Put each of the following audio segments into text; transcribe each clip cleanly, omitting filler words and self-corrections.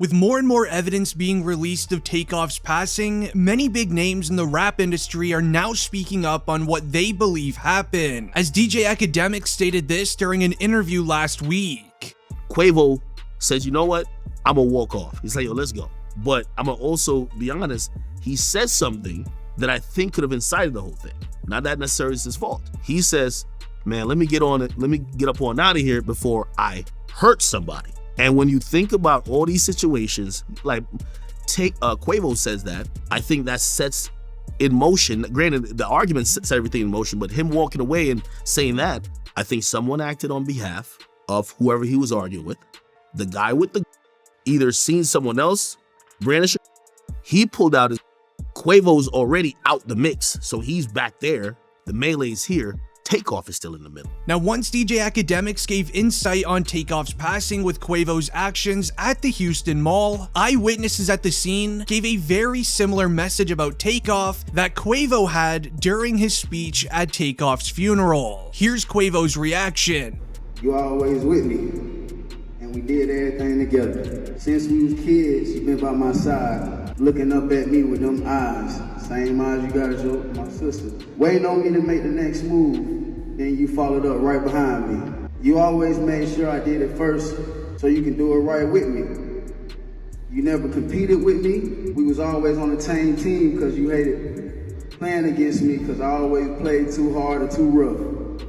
With more and more evidence being released of Takeoff's passing, many big names in the rap industry are now speaking up on what they believe happened, as DJ Akademiks stated this during an interview last week. Quavo says, you know what, I'm gonna walk off. He's like, yo, let's go. But I'm gonna also be honest, he says something that I think could have incited the whole thing. Not that necessarily is his fault. He says, man, let me get up on out of here before I hurt somebody. And when you think about all these situations, like Quavo says that, I think that sets in motion, granted the argument sets everything in motion, but him walking away and saying that, I think someone acted on behalf of whoever he was arguing with. The guy with the either seen someone else brandish, he pulled out his, Quavo's already out the mix, so he's back there, the melee's here, Takeoff is still in the middle. Now, once DJ Akademiks gave insight on Takeoff's passing with Quavo's actions at the Houston Mall, eyewitnesses at the scene gave a very similar message about Takeoff that Quavo had during his speech at Takeoff's funeral. Here's Quavo's reaction. You always with me, and we did everything together. Since we was kids, you been by my side, looking up at me with them eyes. Same eyes you got as my sister. Waiting on me to make the next move, then you followed up right behind me. You always made sure I did it first, so you can do it right with me. You never competed with me. We was always on the same team because you hated playing against me because I always played too hard or too rough.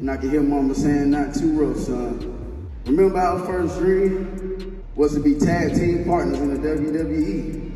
And I can hear mama saying, not too rough, son. Remember our first dream was to be tag team partners in the WWE.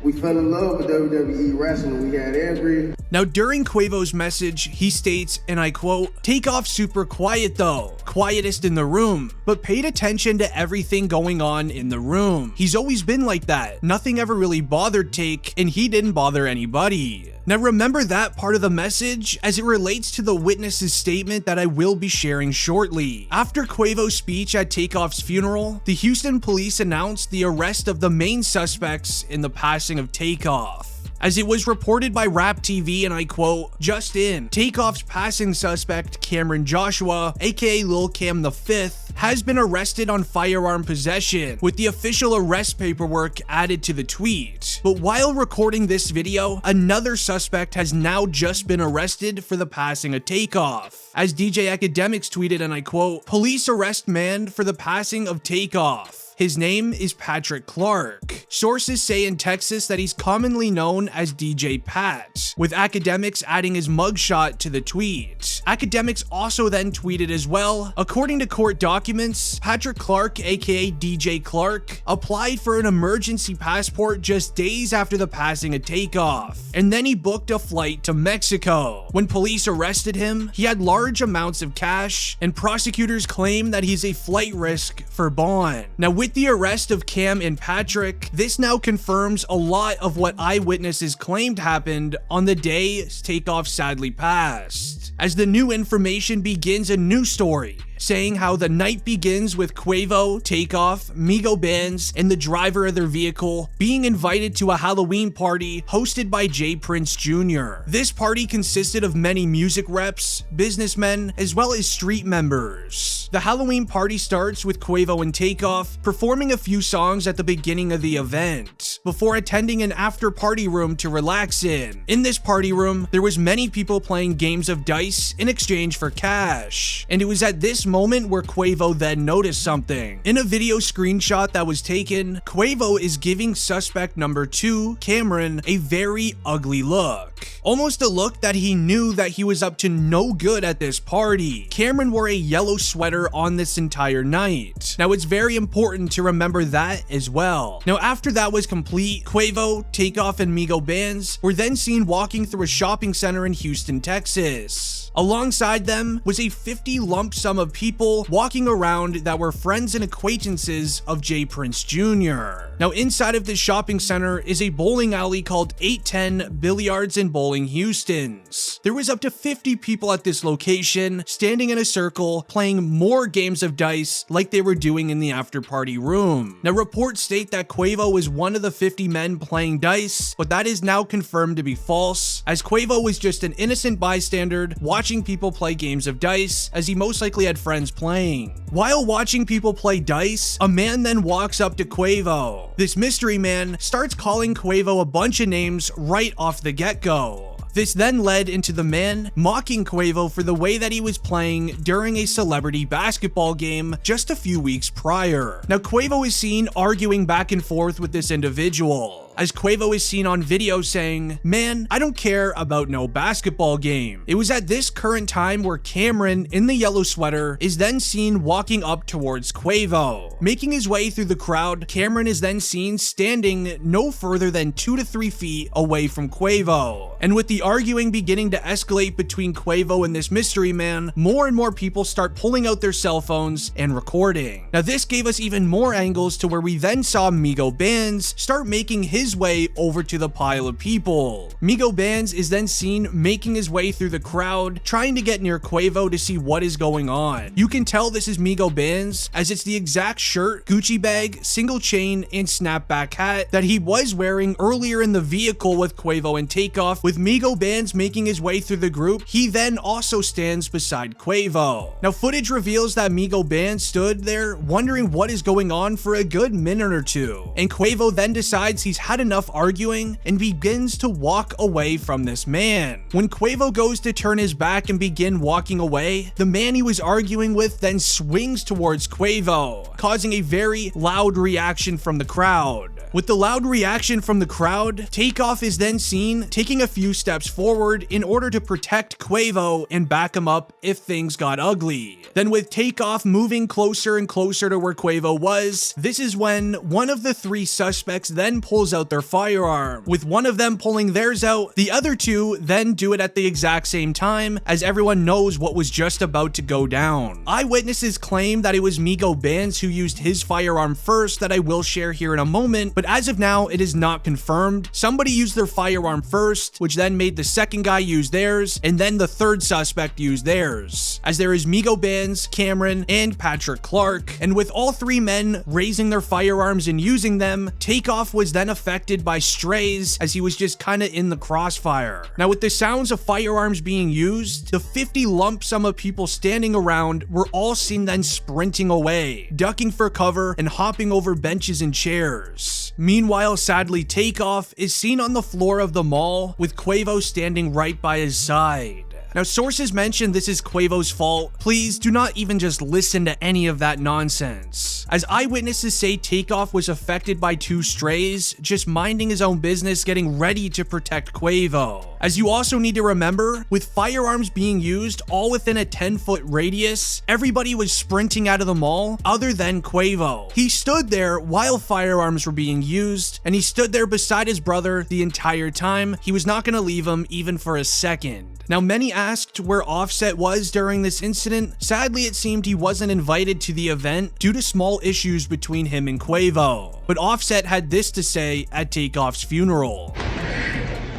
We fell in love with WWE wrestling. We had every... Now, during Quavo's message, he states, and I quote, "Takeoff super quiet though, quietest in the room, but paid attention to everything going on in the room. He's always been like that. Nothing ever really bothered Take, and he didn't bother anybody." Now remember that part of the message as it relates to the witness's statement that I will be sharing shortly. After Quavo's speech at Takeoff's funeral, the Houston police announced the arrest of the main suspects in the passing of Takeoff. As it was reported by Rap TV, and I quote, "Just in, Takeoff's passing suspect Cameron Joshua, aka Lil Cam the Fifth, has been arrested on firearm possession, with the official arrest paperwork added to the tweet. But while recording this video, another suspect has now just been arrested for the passing of Takeoff." As DJ Akademiks tweeted, and I quote, "Police arrest man for the passing of Takeoff. His name is Patrick Clark. Sources say in Texas that he's commonly known as DJ Pat, with Akademiks adding his mugshot to the tweet. Akademiks also then tweeted as well, according to court documents, Patrick Clark, aka DJ Clark, applied for an emergency passport just days after the passing of Takeoff, and then he booked a flight to Mexico. When police arrested him, he had large amounts of cash, and prosecutors claim that he's a flight risk for bond. Now, with the arrest of Cam and Patrick, this now confirms a lot of what eyewitnesses claimed happened on the day Takeoff sadly passed, as the new information begins a new story, saying how the night begins with Quavo, Takeoff, MigoBands, and the driver of their vehicle being invited to a Halloween party hosted by J Prince Jr. This party consisted of many music reps, businessmen, as well as street members. The Halloween party starts with Quavo and Takeoff performing a few songs at the beginning of the event, before attending an after-party room to relax in. In this party room, there was many people playing games of dice in exchange for cash, and it was at this moment where Quavo then noticed something. In a video screenshot that was taken, Quavo is giving suspect number 2, Cameron, a very ugly look. Almost a look that he knew that he was up to no good at this party. Cameron wore a yellow sweater on this entire night. Now, it's very important to remember that as well. Now, after that was complete, Quavo, Takeoff, and MigoBands were then seen walking through a shopping center in Houston, Texas. Alongside them was a 50 lump sum of people walking around that were friends and acquaintances of J Prince Jr. Now, inside of this shopping center is a bowling alley called 810 Billiards and and Bowling Houston's. There was up to 50 people at this location, standing in a circle, playing more games of dice like they were doing in the after party room. Now, reports state that Quavo was one of the 50 men playing dice, but that is now confirmed to be false, as Quavo was just an innocent bystander watching people play games of dice, as he most likely had friends playing. While watching people play dice, a man then walks up to Quavo. This mystery man starts calling Quavo a bunch of names right off the get-go. This then led into the man mocking Quavo for the way that he was playing during a celebrity basketball game just a few weeks prior. Now, Quavo is seen arguing back and forth with this individual, as Quavo is seen on video saying, "Man, I don't care about no basketball game." It was at this current time where Cameron in the yellow sweater is then seen walking up towards Quavo. Making his way through the crowd, Cameron is then seen standing no further than 2 to 3 feet away from Quavo. And with the arguing beginning to escalate between Quavo and this mystery man, more and more people start pulling out their cell phones and recording. Now, this gave us even more angles to where we then saw MigoBands start making his way over to the pile of people. MigoBands is then seen making his way through the crowd, trying to get near Quavo to see what is going on. You can tell this is MigoBands, as it's the exact shirt, Gucci bag, single chain, and snapback hat that he was wearing earlier in the vehicle with Quavo and Takeoff. With MigoBands making his way through the group, he then also stands beside Quavo. Now, footage reveals that MigoBands stood there wondering what is going on for a good minute or two, and Quavo then decides he's had enough arguing and begins to walk away from this man. When Quavo goes to turn his back and begin walking away, the man he was arguing with then swings towards Quavo, causing a very loud reaction from the crowd. With the loud reaction from the crowd, Takeoff is then seen taking a few steps forward in order to protect Quavo and back him up if things got ugly. Then with Takeoff moving closer and closer to where Quavo was, this is when one of the 3 suspects then pulls out their firearm. With one of them pulling theirs out, the other 2 then do it at the exact same time, as everyone knows what was just about to go down. Eyewitnesses claim that it was MigoBands who used his firearm first, that I will share here in a moment, but as of now, it is not confirmed. Somebody used their firearm first, which then made the second guy use theirs, and then the third suspect use theirs, as there is MigoBands, Cameron, and Patrick Clark. And with all 3 men raising their firearms and using them, Takeoff was then affected by strays, as he was just kind of in the crossfire. Now, with the sounds of firearms being used, the 50 lump sum of people standing around were all seen then sprinting away, ducking for cover and hopping over benches and chairs. Meanwhile, sadly, Takeoff is seen on the floor of the mall with Quavo standing right by his side. Now, sources mention this is Quavo's fault. Please do not even just listen to any of that nonsense, as eyewitnesses say Takeoff was affected by 2 strays, just minding his own business, getting ready to protect Quavo. As you also need to remember, with firearms being used all within a 10-foot radius, everybody was sprinting out of the mall other than Quavo. He stood there while firearms were being used, and he stood there beside his brother the entire time. He was not going to leave him even for a second. Now, many asked where Offset was during this incident. Sadly, it seemed he wasn't invited to the event due to small issues between him and Quavo. But Offset had this to say at Takeoff's funeral.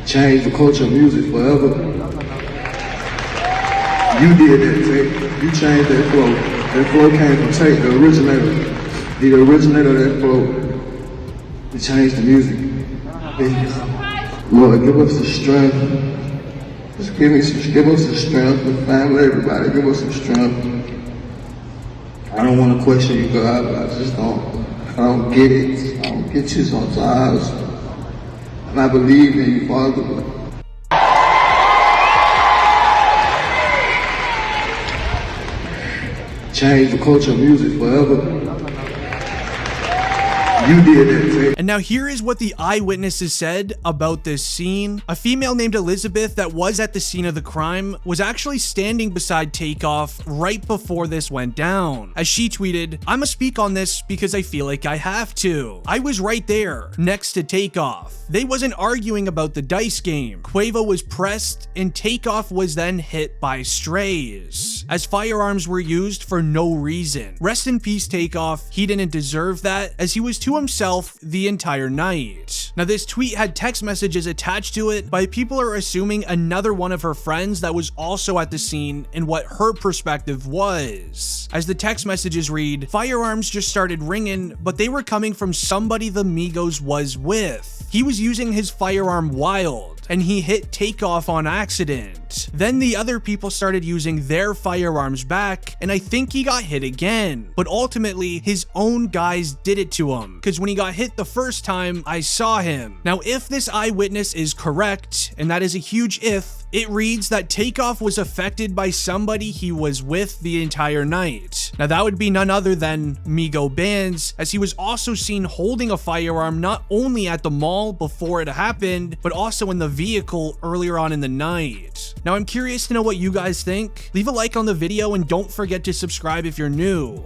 Change the culture of music forever. You did that, Tate. You changed that flow. That flow came from Tate, the originator. The originator of that flow. You changed the music. Lord, give us the strength. Just give us the strength, the family, everybody, give us some strength. I don't want to question you, God, but I don't get it. I don't get you sometimes. And I believe in you, Father. Change the culture of music forever. You did it, Tate. And now here is what the eyewitnesses said about this scene. A female named Elizabeth that was at the scene of the crime was actually standing beside Takeoff right before this went down. As she tweeted, "I'ma speak on this because I feel like I have to. I was right there, next to Takeoff. They wasn't arguing about the dice game. Quavo was pressed and Takeoff was then hit by strays, as firearms were used for no reason. Rest in peace, Takeoff. He didn't deserve that, as he was too to himself the entire night. Now, this tweet had text messages attached to it, but people are assuming another one of her friends that was also at the scene and what her perspective was. As the text messages read, firearms just started ringing, but they were coming from somebody the Migos was with. He was using his firearm wild, and he hit Takeoff on accident. Then the other people started using their firearms back, and I think he got hit again. But ultimately, his own guys did it to him, because when he got hit the first time, I saw him. Now, if this eyewitness is correct, and that is a huge if, it reads that Takeoff was affected by somebody he was with the entire night. Now, that would be none other than MigoBands, as he was also seen holding a firearm not only at the mall before it happened, but also in the vehicle earlier on in the night. Now, I'm curious to know what you guys think. Leave a like on the video and don't forget to subscribe if you're new.